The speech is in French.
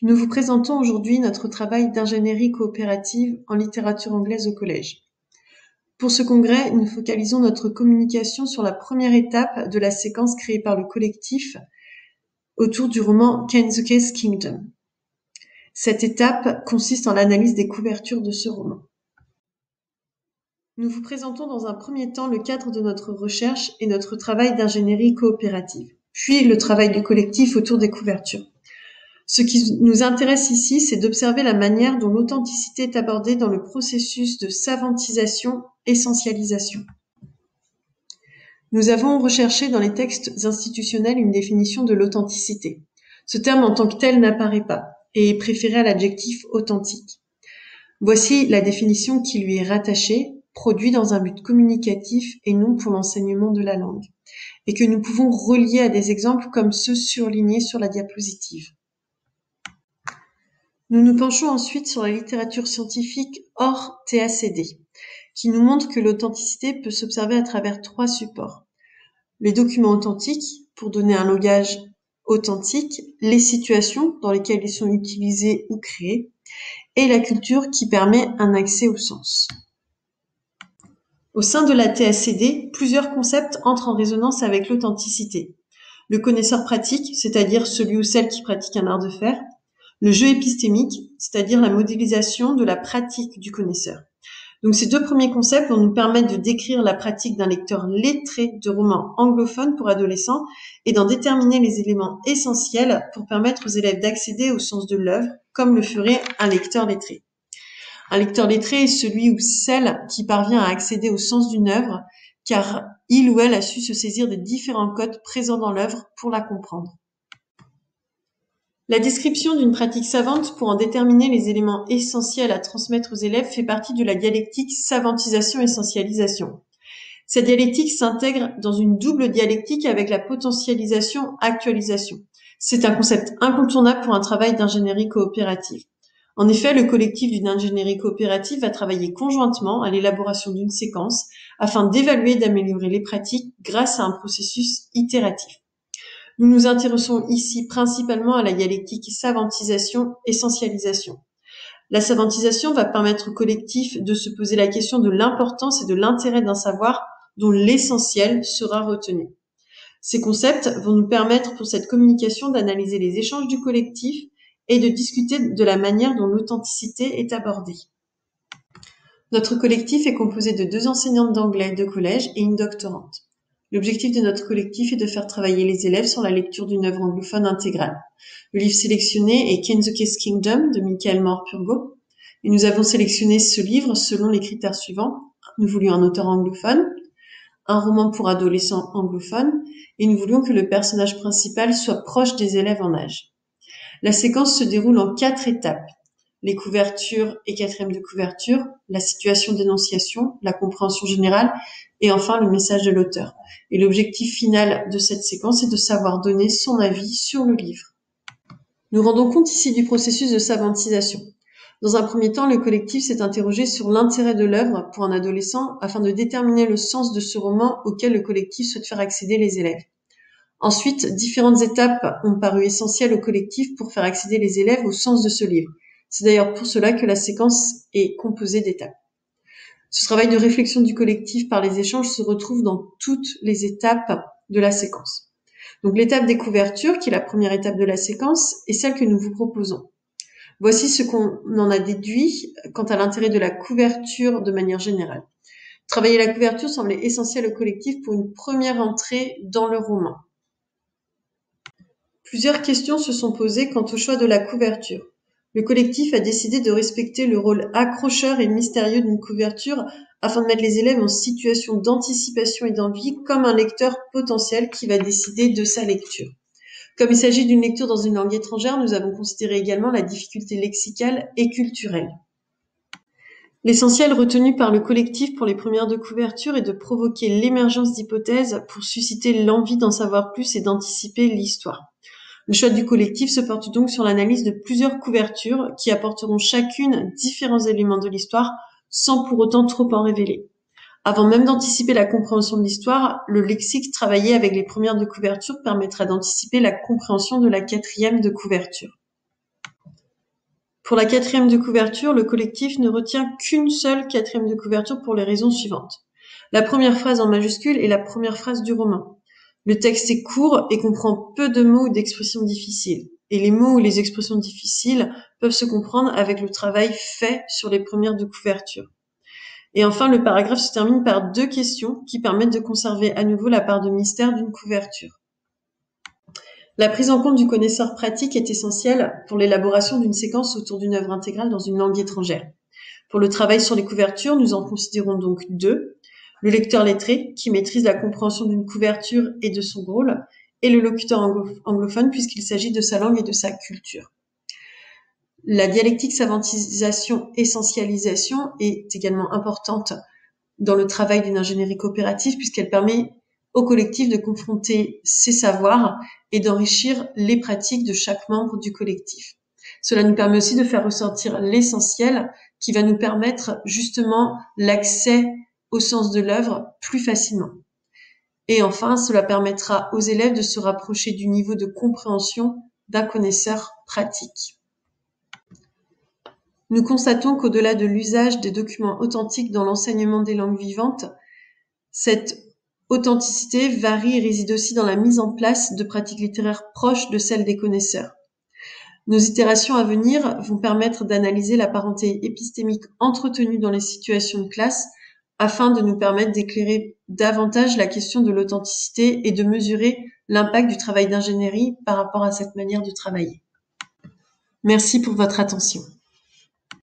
Nous vous présentons aujourd'hui notre travail d'ingénierie coopérative en littérature anglaise au collège. Pour ce congrès, nous focalisons notre communication sur la première étape de la séquence créée par le collectif autour du roman Kensuke's Kingdom. Cette étape consiste en l'analyse des couvertures de ce roman. Nous vous présentons dans un premier temps le cadre de notre recherche et notre travail d'ingénierie coopérative, puis le travail du collectif autour des couvertures. Ce qui nous intéresse ici, c'est d'observer la manière dont l'authenticité est abordée dans le processus de savantisation-essentialisation. Nous avons recherché dans les textes institutionnels une définition de l'authenticité. Ce terme en tant que tel n'apparaît pas et est préféré à l'adjectif authentique. Voici la définition qui lui est rattachée, produit dans un but communicatif et non pour l'enseignement de la langue, et que nous pouvons relier à des exemples comme ceux surlignés sur la diapositive. Nous nous penchons ensuite sur la littérature scientifique hors TACD, qui nous montre que l'authenticité peut s'observer à travers 3 supports. Les documents authentiques, pour donner un langage authentique, les situations dans lesquelles ils sont utilisés ou créés, et la culture qui permet un accès au sens. Au sein de la TACD, plusieurs concepts entrent en résonance avec l'authenticité. Le connaisseur pratique, c'est-à-dire celui ou celle qui pratique un art de faire. Le jeu épistémique, c'est-à-dire la modélisation de la pratique du connaisseur. Donc ces 2 premiers concepts vont nous permettre de décrire la pratique d'un lecteur lettré de romans anglophones pour adolescents et d'en déterminer les éléments essentiels pour permettre aux élèves d'accéder au sens de l'œuvre, comme le ferait un lecteur lettré. Un lecteur lettré est celui ou celle qui parvient à accéder au sens d'une œuvre, car il ou elle a su se saisir des différents codes présents dans l'œuvre pour la comprendre. La description d'une pratique savante pour en déterminer les éléments essentiels à transmettre aux élèves fait partie de la dialectique savantisation-essentialisation. Cette dialectique s'intègre dans une double dialectique avec la potentialisation-actualisation. C'est un concept incontournable pour un travail d'ingénierie coopérative. En effet, le collectif d'une ingénierie coopérative va travailler conjointement à l'élaboration d'une séquence afin d'évaluer et d'améliorer les pratiques grâce à un processus itératif. Nous nous intéressons ici principalement à la dialectique savantisation-essentialisation. La savantisation va permettre au collectif de se poser la question de l'importance et de l'intérêt d'un savoir dont l'essentiel sera retenu. Ces concepts vont nous permettre pour cette communication d'analyser les échanges du collectif et de discuter de la manière dont l'authenticité est abordée. Notre collectif est composé de 2 enseignantes d'anglais de collège et une doctorante. L'objectif de notre collectif est de faire travailler les élèves sur la lecture d'une œuvre anglophone intégrale. Le livre sélectionné est Kensuke's Kingdom de Michael Moore-Purgo. Et nous avons sélectionné ce livre selon les critères suivants. Nous voulions un auteur anglophone, un roman pour adolescents anglophones, et nous voulions que le personnage principal soit proche des élèves en âge. La séquence se déroule en 4 étapes. Les couvertures et 4e de couverture, la situation d'énonciation, la compréhension générale et enfin le message de l'auteur. Et l'objectif final de cette séquence est de savoir donner son avis sur le livre. Nous rendons compte ici du processus de savantisation. Dans un premier temps, le collectif s'est interrogé sur l'intérêt de l'œuvre pour un adolescent afin de déterminer le sens de ce roman auquel le collectif souhaite faire accéder les élèves. Ensuite, différentes étapes ont paru essentielles au collectif pour faire accéder les élèves au sens de ce livre. C'est d'ailleurs pour cela que la séquence est composée d'étapes. Ce travail de réflexion du collectif par les échanges se retrouve dans toutes les étapes de la séquence. Donc l'étape des couvertures, qui est la première étape de la séquence, est celle que nous vous proposons. Voici ce qu'on en a déduit quant à l'intérêt de la couverture de manière générale. Travailler la couverture semblait essentiel au collectif pour une première entrée dans le roman. Plusieurs questions se sont posées quant au choix de la couverture. Le collectif a décidé de respecter le rôle accrocheur et mystérieux d'une couverture afin de mettre les élèves en situation d'anticipation et d'envie comme un lecteur potentiel qui va décider de sa lecture. Comme il s'agit d'une lecture dans une langue étrangère, nous avons considéré également la difficulté lexicale et culturelle. L'essentiel retenu par le collectif pour les premières de couverture est de provoquer l'émergence d'hypothèses pour susciter l'envie d'en savoir plus et d'anticiper l'histoire. Le choix du collectif se porte donc sur l'analyse de plusieurs couvertures qui apporteront chacune différents éléments de l'histoire sans pour autant trop en révéler. Avant même d'anticiper la compréhension de l'histoire, le lexique travaillé avec les premières de couverture permettra d'anticiper la compréhension de la 4e de couverture. Pour la quatrième de couverture, le collectif ne retient qu'une seule quatrième de couverture pour les raisons suivantes. La première phrase en majuscule est la première phrase du roman. Le texte est court et comprend peu de mots ou d'expressions difficiles. Et les mots ou les expressions difficiles peuvent se comprendre avec le travail fait sur les premières de couverture. Et enfin, le paragraphe se termine par 2 questions qui permettent de conserver à nouveau la part de mystère d'une couverture. La prise en compte du connaisseur pratique est essentielle pour l'élaboration d'une séquence autour d'une œuvre intégrale dans une langue étrangère. Pour le travail sur les couvertures, nous en considérons donc 2. Le lecteur lettré, qui maîtrise la compréhension d'une couverture et de son rôle, et le locuteur anglophone, puisqu'il s'agit de sa langue et de sa culture. La dialectique savantisation-essentialisation est également importante dans le travail d'une ingénierie coopérative, puisqu'elle permet au collectif de confronter ses savoirs et d'enrichir les pratiques de chaque membre du collectif. Cela nous permet aussi de faire ressortir l'essentiel qui va nous permettre justement l'accès au sens de l'œuvre plus facilement. Et enfin, cela permettra aux élèves de se rapprocher du niveau de compréhension d'un connaisseur pratique. Nous constatons qu'au-delà de l'usage des documents authentiques dans l'enseignement des langues vivantes, cette authenticité varie et réside aussi dans la mise en place de pratiques littéraires proches de celles des connaisseurs. Nos itérations à venir vont permettre d'analyser la parenté épistémique entretenue dans les situations de classe afin de nous permettre d'éclairer davantage la question de l'authenticité et de mesurer l'impact du travail d'ingénierie par rapport à cette manière de travailler. Merci pour votre attention.